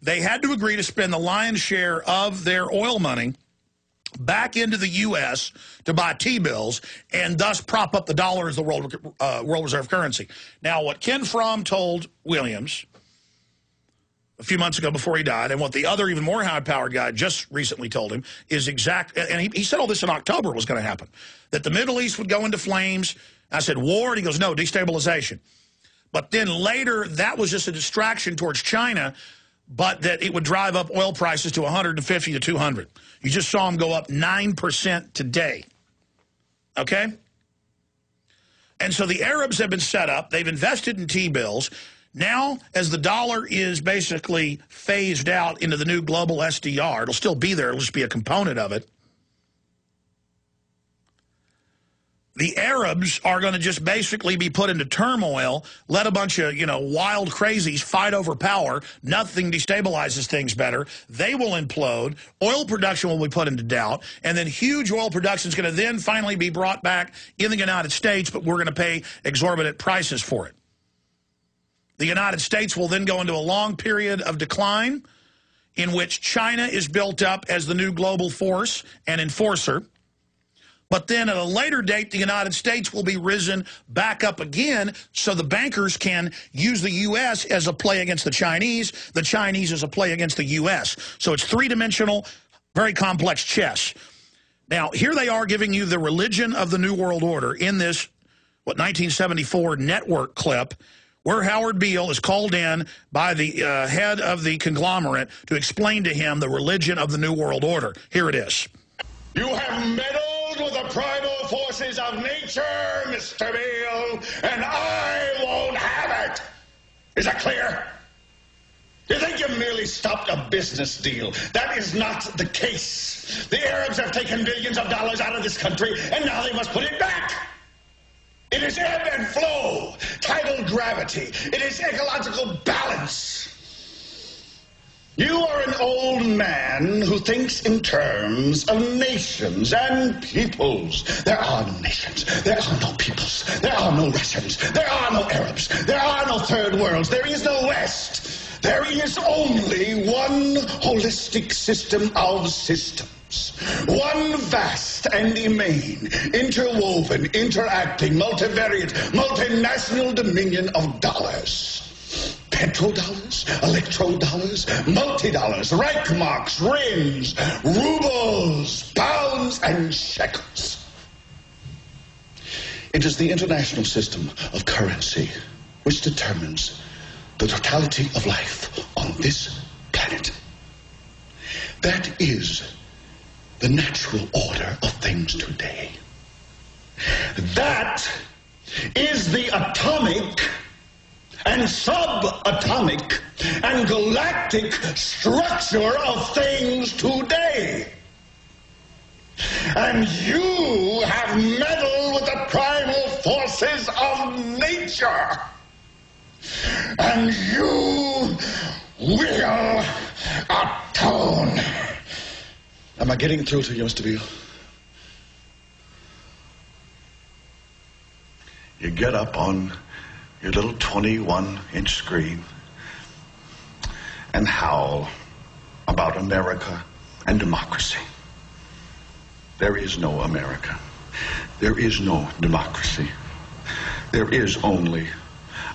They had to agree to spend the lion's share of their oil money back into the U.S. to buy T-bills and thus prop up the dollar as the world reserve currency. Now, what Ken Fromm told Williams a few months ago before he died, and what the other even more high-powered guy just recently told him is exact, and he said all this in October was going to happen, that the Middle East would go into flames. I said, war? And he goes, no, destabilization. But then later, that was just a distraction towards China, but that it would drive up oil prices to 150 to 200. You just saw them go up 9% today. Okay? And so the Arabs have been set up. They've invested in T-bills. Now, as the dollar is basically phased out into the new global SDR, it'll still be there. It'll just be a component of it. The Arabs are going to just basically be put into turmoil, let a bunch of, wild crazies fight over power. Nothing destabilizes things better. They will implode. Oil production will be put into doubt. And then huge oil production is going to then finally be brought back in the United States, but we're going to pay exorbitant prices for it. The United States will then go into a long period of decline in which China is built up as the new global force and enforcer. But then at a later date, the United States will be risen back up again so the bankers can use the U.S. as a play against the Chinese as a play against the U.S. So it's three-dimensional, very complex chess. Now, here they are giving you the religion of the New World Order in this, 1974 network clip, where Howard Beale is called in by the head of the conglomerate to explain to him the religion of the New World Order. Here it is. You have meddled with the primal forces of nature, Mr. Beale, and I won't have it. Is that clear? You think you merely stopped a business deal? That is not the case. The Arabs have taken billions of dollars out of this country, and now they must put it back. It is ebb and flow, tidal gravity. It is ecological balance. You are an old man who thinks in terms of nations and peoples. There are no nations. There are no peoples. There are no Russians. There are no Arabs. There are no third worlds. There is no West. There is only one holistic system of systems. One vast and immane, interwoven, interacting, multivariate, multinational dominion of dollars. Petrodollars, electrodollars, multi-dollars, Reichmarks, rins, rubles, pounds, and shekels. It is the international system of currency which determines the totality of life on this planet. That is the natural order of things today. That is the atomic and subatomic and galactic structure of things today. And you have meddled with the primal forces of nature. And you will atone. Am I getting through to you, Mr. Beale? You get up on your little 21-inch screen and howl about America and democracy. There is no America. There is no democracy. There is only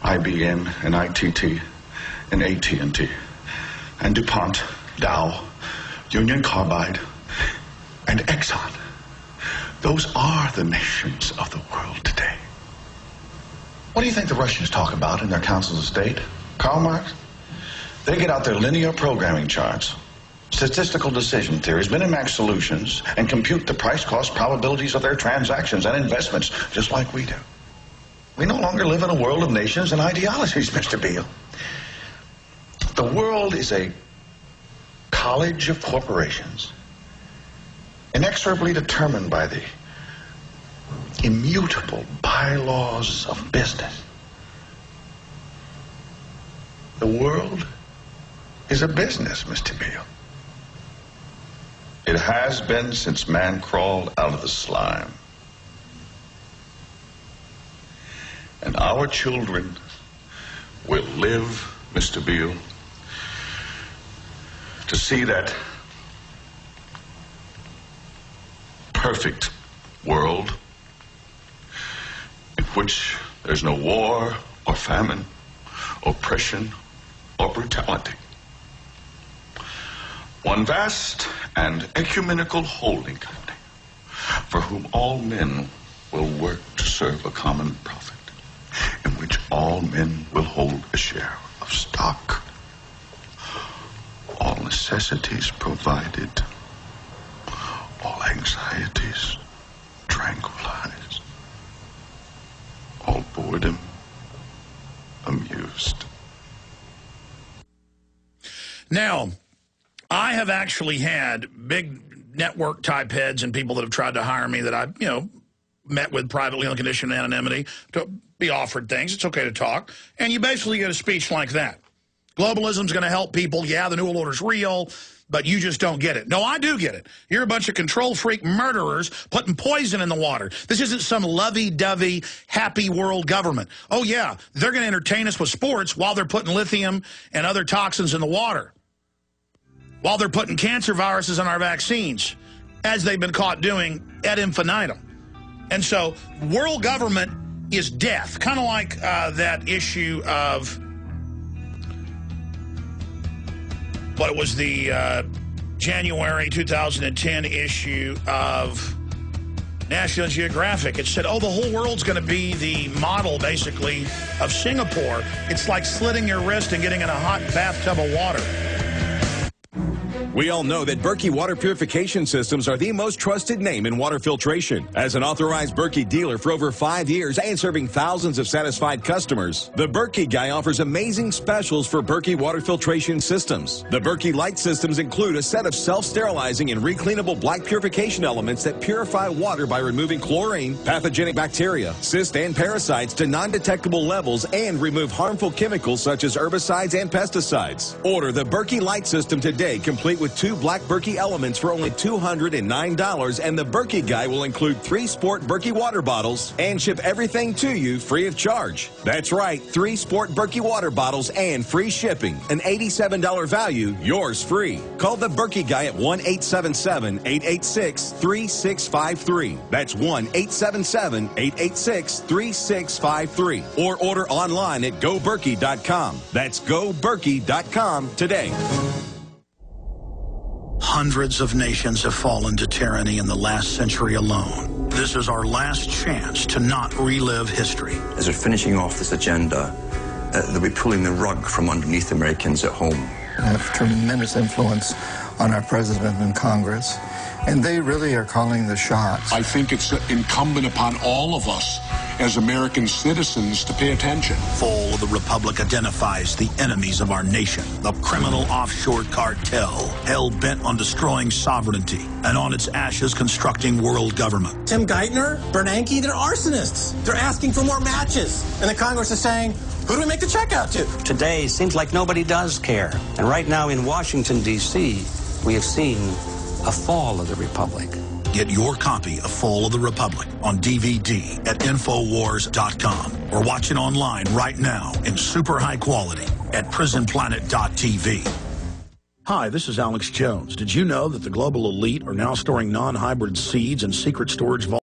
IBM and ITT and AT&T and DuPont, Dow, Union Carbide, and Exxon. Those are the nations of the world today. What do you think the Russians talk about in their councils of state? Karl Marx? They get out their linear programming charts, statistical decision theories, Minimax solutions, and compute the price-cost probabilities of their transactions and investments, just like we do. We no longer live in a world of nations and ideologies, Mr. Beale. The world is a college of corporations, inexorably determined by the immutable bylaws of business. The world is a business, Mr. Beale. It has been since man crawled out of the slime. And our children will live, Mr. Beale, to see that perfect world in which there's no war or famine, oppression or brutality. One vast and ecumenical holding company for whom all men will work to serve a common profit, in which all men will hold a share of stock, all necessities provided, all anxieties tranquilized, all boredom amused. Now, I have actually had big network type heads and people that have tried to hire me that I've, met with privately on condition of anonymity to be offered things. It's okay to talk. And you basically get a speech like that. Globalism's going to help people. Yeah, the New World Order's real, but you just don't get it. No, I do get it. You're a bunch of control freak murderers putting poison in the water. This isn't some lovey-dovey, happy world government. Oh, yeah, they're going to entertain us with sports while they're putting lithium and other toxins in the water, while they're putting cancer viruses in our vaccines, as they've been caught doing ad infinitum. And so world government is death, kind of like that issue of what it was, the January 2010 issue of National Geographic. It said, oh, the whole world's going to be the model, basically, of Singapore. It's like slitting your wrist and getting in a hot bathtub of water. We all know that Berkey water purification systems are the most trusted name in water filtration. As an authorized Berkey dealer for over 5 years and serving thousands of satisfied customers, the Berkey Guy offers amazing specials for Berkey water filtration systems. The Berkey Light systems include a set of self-sterilizing and recleanable black purification elements that purify water by removing chlorine, pathogenic bacteria, cysts, and parasites to non-detectable levels and remove harmful chemicals such as herbicides and pesticides. Order the Berkey Light system today, complete with 2 black Berkey elements for only $209, and the Berkey Guy will include 3 sport Berkey water bottles and ship everything to you free of charge. That's right, 3 sport Berkey water bottles and free shipping. An $87 value, yours free. Call the Berkey Guy at 1-877-886-3653. That's 1-877-886-3653. Or order online at GoBerkey.com. That's GoBerkey.com today. Hundreds of nations have fallen to tyranny in the last century alone. This is our last chance to not relive history. As they're finishing off this agenda, they'll be pulling the rug from underneath Americans at home. They have tremendous influence on our president and Congress, and they really are calling the shots. I think it's incumbent upon all of us as American citizens to pay attention. Fall of the Republic identifies the enemies of our nation, the criminal offshore cartel, hell-bent on destroying sovereignty, and on its ashes constructing world government. Tim Geithner, Bernanke, they're arsonists. They're asking for more matches. And the Congress is saying, who do we make the check out to? Today seems like nobody does care. And right now in Washington, D.C., we have seen a fall of the Republic. Get your copy of Fall of the Republic on DVD at Infowars.com or watch it online right now in super high quality at prisonplanet.tv. Hi, this is Alex Jones. Did you know that the global elite are now storing non-hybrid seeds in secret storage vaults?